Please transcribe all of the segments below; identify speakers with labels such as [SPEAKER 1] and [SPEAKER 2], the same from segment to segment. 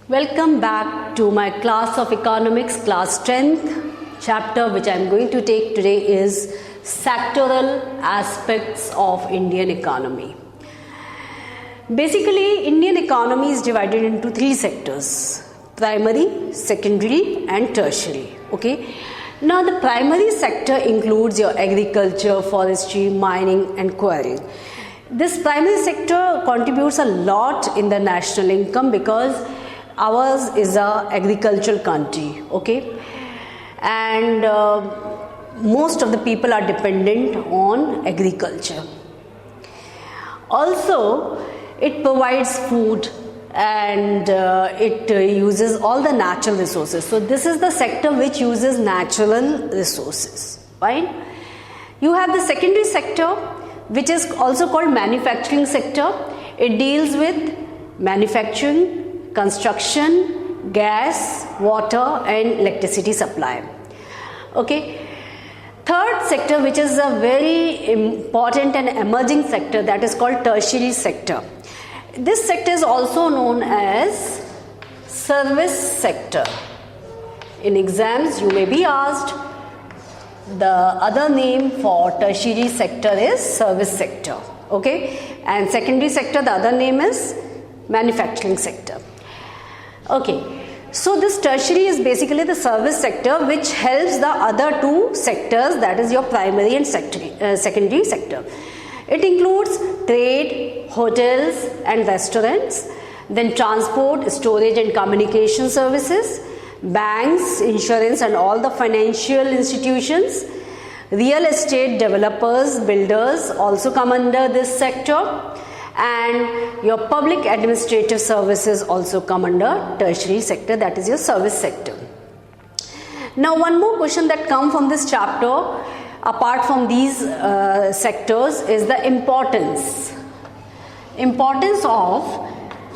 [SPEAKER 1] Welcome back to my class of economics, class 10th. Chapter which I am going to take today is sectoral aspects of Indian economy. Basically, Indian economy is divided into three sectors: primary, secondary and tertiary. Okay. Now the primary sector includes your agriculture, forestry, mining and quarrying. This primary sector contributes a lot in the national income because ours is a agricultural country, okay, and most of the people are dependent on agriculture. Also, it provides food and it uses all the natural resources. So this is the sector which uses natural resources, right? You have the secondary sector, which is also called manufacturing sector. It deals with manufacturing, construction, gas, water and electricity supply. Okay. Third sector, which is a very important and emerging sector, that is called tertiary sector. This sector is also known as service sector. In exams you may be asked, the other name for tertiary sector is service sector, okay, and secondary sector, the other name is manufacturing sector. Okay, so this tertiary is basically the service sector which helps the other two sectors, that is your primary and secondary sector. It includes trade, hotels and restaurants, then transport, storage and communication services, banks, insurance and all the financial institutions, real estate developers, builders also come under this sector, and your public administrative services also come under tertiary sector, that is your service sector. Now one more question that comes from this chapter apart from these sectors is the importance of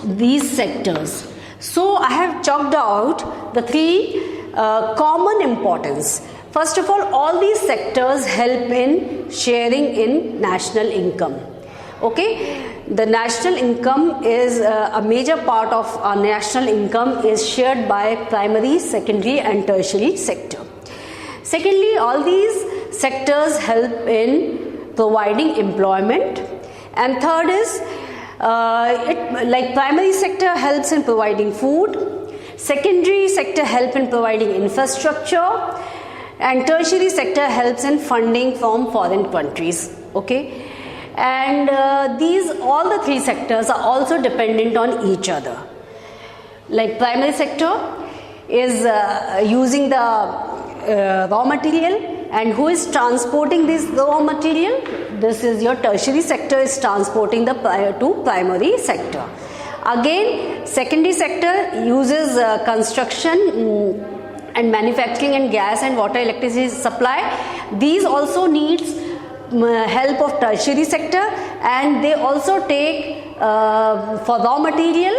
[SPEAKER 1] these sectors. So I have chalked out the three common importance. First of all these sectors help in sharing in national income. Okay, the national income is a major part of our national income is shared by primary, secondary and tertiary sector. Secondly, all these sectors help in providing employment, and third is like primary sector helps in providing food, secondary sector help in providing infrastructure, and tertiary sector helps in funding from foreign countries. Okay, and all the three sectors are also dependent on each other. Like primary sector is using the raw material, and who is transporting this raw material? This is your tertiary sector is transporting the to primary sector. Again, secondary sector uses construction and manufacturing and gas and water electricity supply. These also needs help of tertiary sector, and they also take for raw material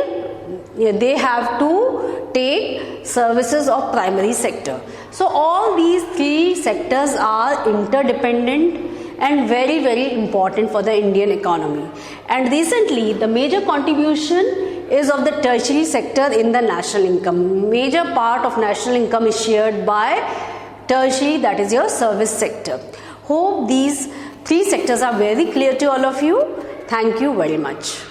[SPEAKER 1] they have to take services of primary sector. So all these three sectors are interdependent and very, very important for the Indian economy. And recently the major contribution is of the tertiary sector in the national income. Major part of national income is shared by tertiary, that is your service sector. Hope these three sectors are very clear to all of you. Thank you very much.